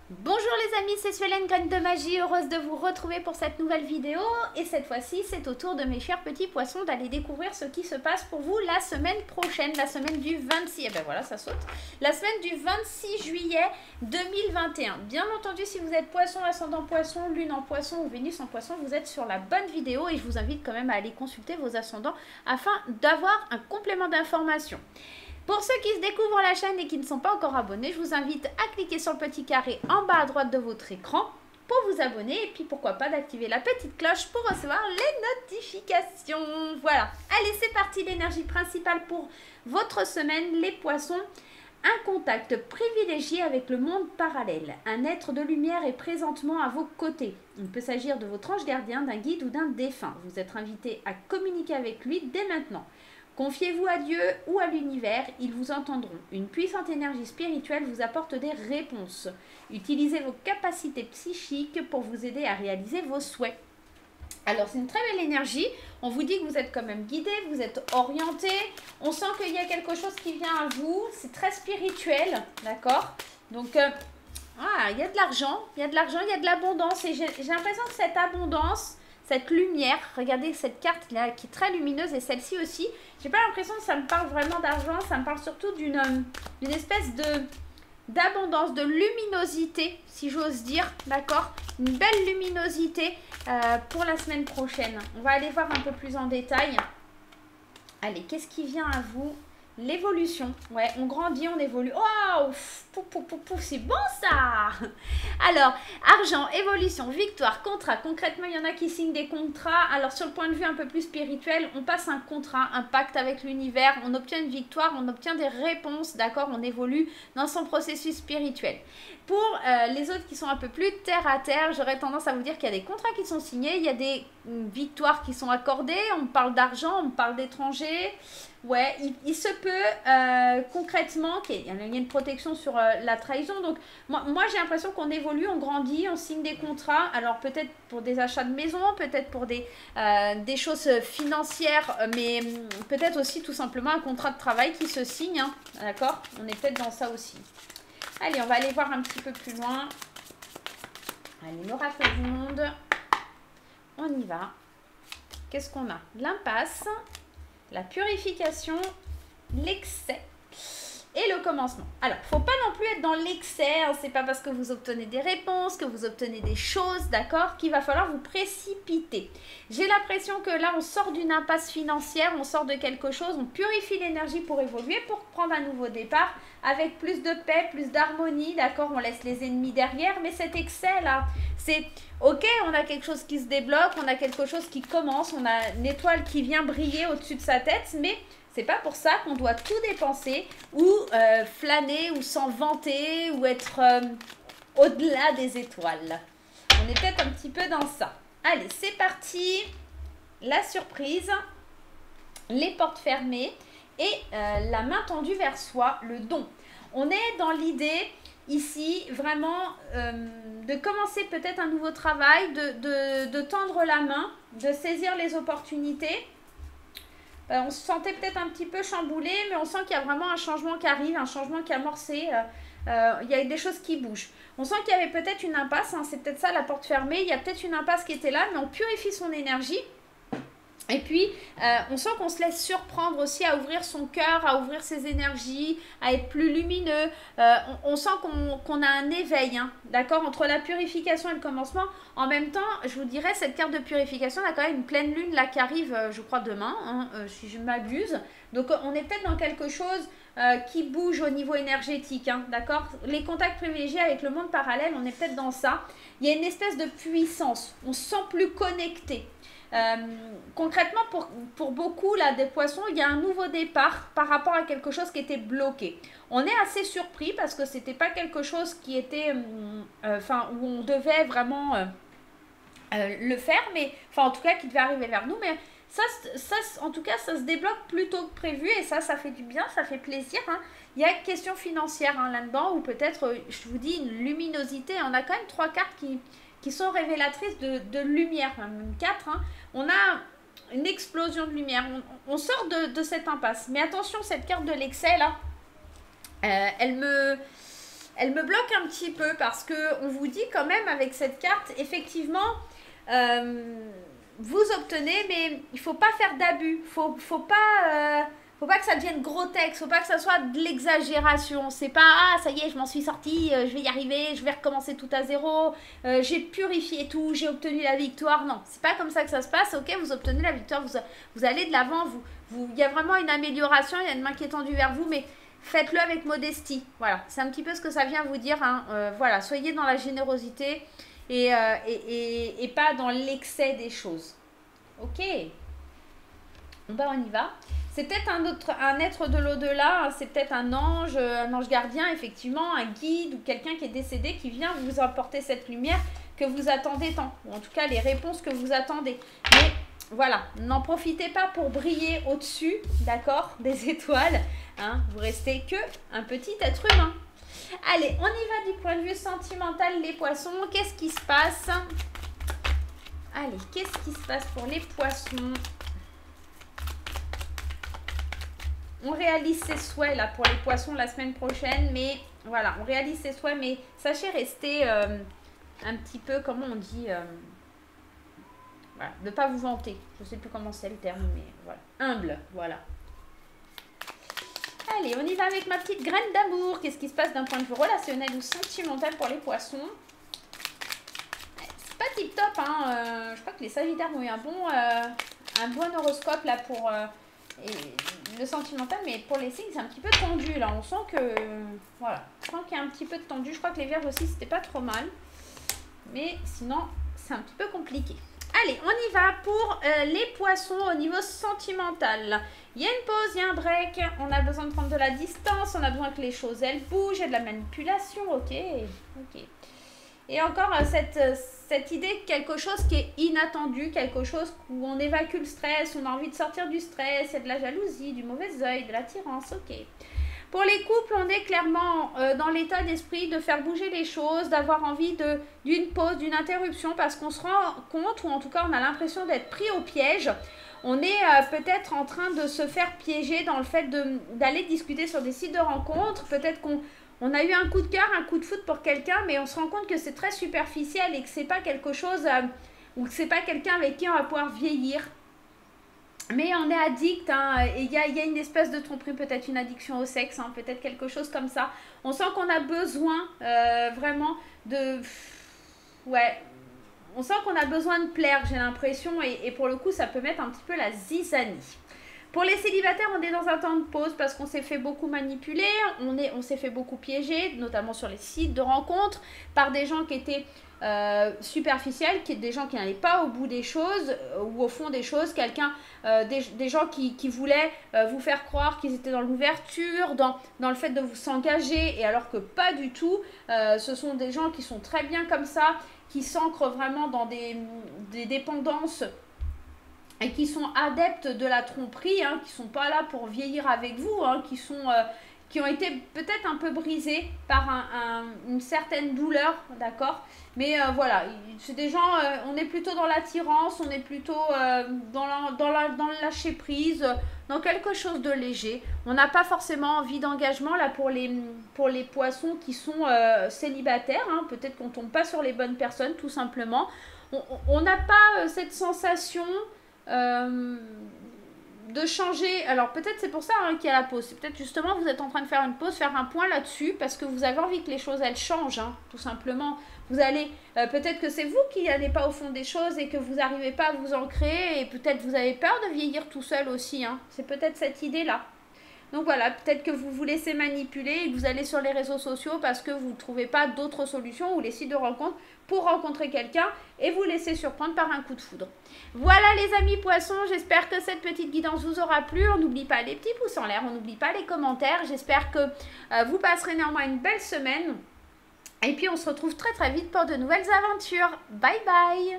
Bonjour les amis, c'est Suelen, Graine de Magie, heureuse de vous retrouver pour cette nouvelle vidéo. Et cette fois-ci, c'est au tour de mes chers petits poissons d'aller découvrir ce qui se passe pour vous la semaine prochaine, la semaine du 26, et ben voilà, ça saute, la semaine du 26 juillet 2021. Bien entendu, si vous êtes poisson, ascendant poisson, lune en poisson ou Vénus en poisson, vous êtes sur la bonne vidéo et je vous invite quand même à aller consulter vos ascendants afin d'avoir un complément d'information. Pour ceux qui se découvrent la chaîne et qui ne sont pas encore abonnés, je vous invite à cliquer sur le petit carré en bas à droite de votre écran pour vous abonner et puis pourquoi pas d'activer la petite cloche pour recevoir les notifications. Voilà, allez c'est parti, l'énergie principale pour votre semaine, les poissons. Un contact privilégié avec le monde parallèle. Un être de lumière est présentement à vos côtés. Il peut s'agir de votre ange gardien, d'un guide ou d'un défunt. Vous êtes invité à communiquer avec lui dès maintenant. Confiez-vous à Dieu ou à l'univers, ils vous entendront. Une puissante énergie spirituelle vous apporte des réponses. Utilisez vos capacités psychiques pour vous aider à réaliser vos souhaits. Alors, c'est une très belle énergie. On vous dit que vous êtes quand même guidé, vous êtes orienté. On sent qu'il y a quelque chose qui vient à vous. C'est très spirituel, d'accord? Donc, il y a de l'argent, il y a de l'argent, il y a de l'abondance. Et j'ai l'impression que cette abondance, cette lumière, regardez cette carte là qui est très lumineuse et celle-ci aussi, j'ai pas l'impression que ça me parle vraiment d'argent, ça me parle surtout d'une espèce d'abondance, de luminosité, si j'ose dire, d'accord? Une belle luminosité pour la semaine prochaine. On va aller voir un peu plus en détail. Allez, qu'est-ce qui vient à vous? L'évolution, ouais, on grandit, on évolue. Oh, c'est bon ça. Alors, argent, évolution, victoire, contrat. Concrètement, il y en a qui signent des contrats. Alors, sur le point de vue un peu plus spirituel, on passe un contrat, un pacte avec l'univers. On obtient une victoire, on obtient des réponses, d'accord? On évolue dans son processus spirituel. Pour les autres qui sont un peu plus terre à terre, j'aurais tendance à vous dire qu'il y a des contrats qui sont signés, il y a des victoires qui sont accordées. On parle d'argent, on parle d'étrangers. Ouais, il se peut concrètement qu'il y a une protection sur la trahison. Donc, moi j'ai l'impression qu'on évolue, on grandit, on signe des contrats. Alors, peut-être pour des achats de maison, peut-être pour des choses financières, mais peut-être aussi tout simplement un contrat de travail qui se signe. Hein, d'accord? On est peut-être dans ça aussi. Allez, on va aller voir un petit peu plus loin. Allez, l'oracle du monde. On y va. Qu'est-ce qu'on a? L'impasse. La purification, l'excès et le commencement. Alors, faut pas non plus être dans l'excès, hein, c'est pas parce que vous obtenez des réponses, que vous obtenez des choses, d'accord, qu'il va falloir vous précipiter. J'ai l'impression que là, on sort d'une impasse financière, on sort de quelque chose, on purifie l'énergie pour évoluer, pour prendre un nouveau départ, avec plus de paix, plus d'harmonie, d'accord, on laisse les ennemis derrière, mais cet excès-là, c'est... Ok, on a quelque chose qui se débloque, on a quelque chose qui commence, on a une étoile qui vient briller au-dessus de sa tête, mais c'est pas pour ça qu'on doit tout dépenser ou flâner ou s'en vanter ou être au-delà des étoiles. On est peut-être un petit peu dans ça. Allez, c'est parti. La surprise, les portes fermées et la main tendue vers soi, le don. On est dans l'idée... Ici, vraiment, de commencer peut-être un nouveau travail, de tendre la main, de saisir les opportunités. On se sentait peut-être un petit peu chamboulé, mais on sent qu'il y a vraiment un changement qui arrive, un changement qui est amorcé. Il y a des choses qui bougent. On sent qu'il y avait peut-être une impasse, hein, c'est peut-être ça la porte fermée. Il y a peut-être une impasse qui était là, mais on purifie son énergie. Et puis, on sent qu'on se laisse surprendre aussi à ouvrir son cœur, à ouvrir ses énergies, à être plus lumineux. On sent qu'on a un éveil, hein, d'accord, entre la purification et le commencement. En même temps, je vous dirais, cette carte de purification, on a quand même une pleine lune là qui arrive, je crois, demain, hein, si je m'abuse. Donc, on est peut-être dans quelque chose qui bouge au niveau énergétique, hein, d'accord. Les contacts privilégiés avec le monde parallèle, on est peut-être dans ça. Il y a une espèce de puissance, on se sent plus connecté. Concrètement, pour beaucoup là, des poissons, il y a un nouveau départ par rapport à quelque chose qui était bloqué. On est assez surpris parce que c'était pas quelque chose qui était, où on devait vraiment le faire, mais en tout cas qui devait arriver vers nous. Mais ça, en tout cas, ça se débloque plus tôt que prévu et ça fait du bien, ça fait plaisir. Hein. Il y a une question financière hein, là-dedans ou peut-être, je vous dis, une luminosité. On a quand même 3 cartes qui sont révélatrices de lumière, même 4. Hein. On a une explosion de lumière. On sort de cette impasse. Mais attention, cette carte de l'excès, là, elle me elle me bloque un petit peu parce que on vous dit quand même avec cette carte, effectivement, vous obtenez, mais il faut pas faire d'abus. Faut pas que ça devienne gros texte, faut pas que ça soit de l'exagération. C'est pas ah ça y est, je m'en suis sortie, je vais y arriver, je vais recommencer tout à zéro, j'ai purifié tout, j'ai obtenu la victoire. Non, c'est pas comme ça que ça se passe. Ok, vous obtenez la victoire, vous allez de l'avant, il y a vraiment une amélioration, il y a une main qui est tendue vers vous, mais faites-le avec modestie. Voilà, c'est un petit peu ce que ça vient vous dire. Hein. Voilà, soyez dans la générosité et pas dans l'excès des choses. Ok. Bon, on y va. C'est peut-être un être de l'au-delà, hein, c'est peut-être un ange gardien, effectivement, un guide ou quelqu'un qui est décédé qui vient vous apporter cette lumière que vous attendez tant. Ou en tout cas, les réponses que vous attendez. Mais voilà, n'en profitez pas pour briller au-dessus, d'accord, des étoiles. Hein, vous restez que un petit être humain. Allez, on y va du point de vue sentimental, les poissons. Qu'est-ce qui se passe? Allez, qu'est-ce qui se passe pour les poissons? On réalise ses souhaits là pour les poissons la semaine prochaine, mais voilà, on réalise ses souhaits, mais sachez rester un petit peu, comment on dit, voilà, ne pas vous vanter. Je ne sais plus comment c'est le terme, mais voilà, humble, voilà. Allez, on y va avec ma petite graine d'amour. Qu'est-ce qui se passe d'un point de vue relationnel ou sentimental pour les poissons? C'est pas tip top, hein. Je crois que les Sagittaires ont eu un bon horoscope là pour le sentimental, mais pour les signes c'est un petit peu tendu là. On sent que voilà, je sens qu'il y a un petit peu de tendu. Je crois que les Vierges aussi c'était pas trop mal, mais sinon c'est un petit peu compliqué. Allez, on y va pour les poissons au niveau sentimental. Il y a une pause, il y a un break, on a besoin de prendre de la distance, on a besoin que les choses elles bougent, il y a de la manipulation, ok. Et encore cette idée de quelque chose qui est inattendu, quelque chose où on évacue le stress, on a envie de sortir du stress, il y a de la jalousie, du mauvais œil, de l'attirance, ok. Pour les couples, on est clairement dans l'état d'esprit de faire bouger les choses, d'avoir envie d'une pause, d'une interruption, parce qu'on se rend compte, ou en tout cas on a l'impression d'être pris au piège. On est peut-être en train de se faire piéger dans le fait d'aller discuter sur des sites de rencontres. Peut-être qu'on a eu un coup de cœur, un coup de foudre pour quelqu'un, mais on se rend compte que c'est très superficiel et que c'est pas quelque chose, ou que c'est pas quelqu'un avec qui on va pouvoir vieillir. Mais on est addict, hein, et il y a une espèce de tromperie, peut-être une addiction au sexe, hein, peut-être quelque chose comme ça. On sent qu'on a besoin vraiment de... Ouais, on sent qu'on a besoin de plaire, j'ai l'impression, et pour le coup, ça peut mettre un petit peu la zizanie. Pour les célibataires, on est dans un temps de pause parce qu'on s'est fait beaucoup manipuler, on s'est fait beaucoup piéger, notamment sur les sites de rencontres, par des gens qui étaient superficiels, des gens qui n'allaient pas au bout des choses ou au fond des choses, des gens qui voulaient vous faire croire qu'ils étaient dans l'ouverture, dans le fait de vous s'engager, et alors que pas du tout. Ce sont des gens qui sont très bien comme ça, qui s'ancrent vraiment dans des dépendances et qui sont adeptes de la tromperie, hein, qui sont pas là pour vieillir avec vous, hein, qui ont été peut-être un peu brisés par une certaine douleur, d'accord? Mais voilà, c'est des gens, on est plutôt dans l'attirance, on est plutôt dans le lâcher prise, dans quelque chose de léger. On n'a pas forcément envie d'engagement là pour les poissons qui sont célibataires, hein. Peut-être qu'on tombe pas sur les bonnes personnes, tout simplement. On n'a pas cette sensation de changer. Alors peut-être c'est pour ça, hein, qu'il y a la pause. C'est peut-être justement vous êtes en train de faire une pause, faire un point là-dessus, parce que vous avez envie que les choses elles changent, hein, tout simplement. Vous allez, peut-être que c'est vous qui n'allez pas au fond des choses et que vous n'arrivez pas à vous ancrer, et peut-être vous avez peur de vieillir tout seul aussi, hein. C'est peut-être cette idée-là. Donc voilà, peut-être que vous vous laissez manipuler et que vous allez sur les réseaux sociaux parce que vous ne trouvez pas d'autres solutions, ou les sites de rencontres, pour rencontrer quelqu'un et vous laisser surprendre par un coup de foudre. Voilà les amis poissons, j'espère que cette petite guidance vous aura plu. On n'oublie pas les petits pouces en l'air, on n'oublie pas les commentaires. J'espère que vous passerez néanmoins une belle semaine. Et puis on se retrouve très très vite pour de nouvelles aventures. Bye bye!